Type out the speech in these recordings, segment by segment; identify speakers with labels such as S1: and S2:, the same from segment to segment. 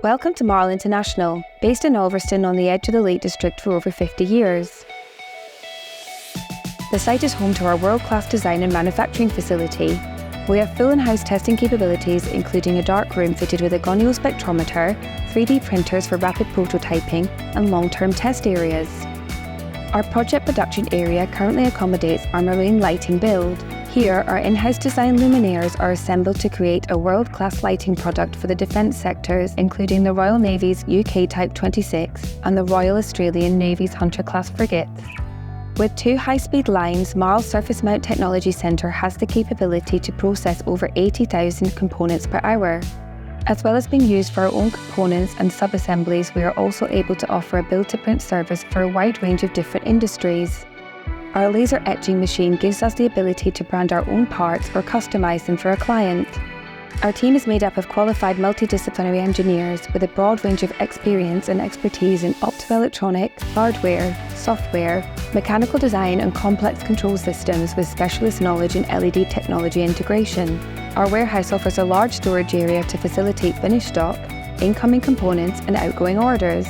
S1: Welcome to MARL International, based in Ulverston on the edge of the Lake District for over 50 years. The site is home to our world-class design and manufacturing facility. We have full in-house testing capabilities, including a darkroom fitted with a gonio spectrometer, 3D printers for rapid prototyping, and long-term test areas. Our project production area currently accommodates our marine lighting build. Here, our in-house design luminaires are assembled to create a world-class lighting product for the defence sectors, including the Royal Navy's UK Type 26 and the Royal Australian Navy's Hunter-class frigates. With 2 high-speed lines, MARL Surface Mount Technology Centre has the capability to process over 80,000 components per hour. As well as being used for our own components and sub-assemblies, we are also able to offer a build-to-print service for a wide range of different industries. Our laser etching machine gives us the ability to brand our own parts or customise them for a client. Our team is made up of qualified multidisciplinary engineers with a broad range of experience and expertise in optoelectronics, hardware, software, mechanical design and complex control systems with specialist knowledge in LED technology integration. Our warehouse offers a large storage area to facilitate finished stock, incoming components and outgoing orders.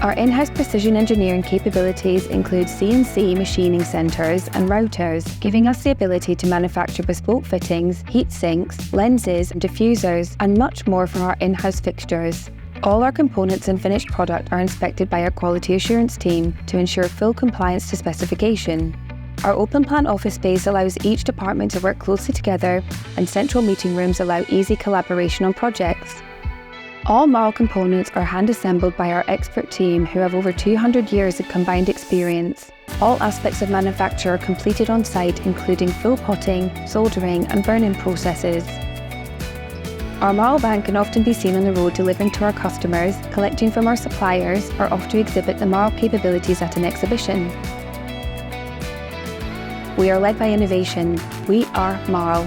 S1: Our in-house precision engineering capabilities include CNC machining centres and routers, giving us the ability to manufacture bespoke fittings, heat sinks, lenses, diffusers, and much more for our in-house fixtures. All our components and finished product are inspected by our quality assurance team to ensure full compliance to specification. Our open plan office space allows each department to work closely together, and central meeting rooms allow easy collaboration on projects. All MARL components are hand-assembled by our expert team who have over 200 years of combined experience. All aspects of manufacture are completed on site, including full potting, soldering and burn-in processes. Our MARL van can often be seen on the road delivering to our customers, collecting from our suppliers, or off to exhibit the MARL capabilities at an exhibition. We are led by innovation. We are MARL.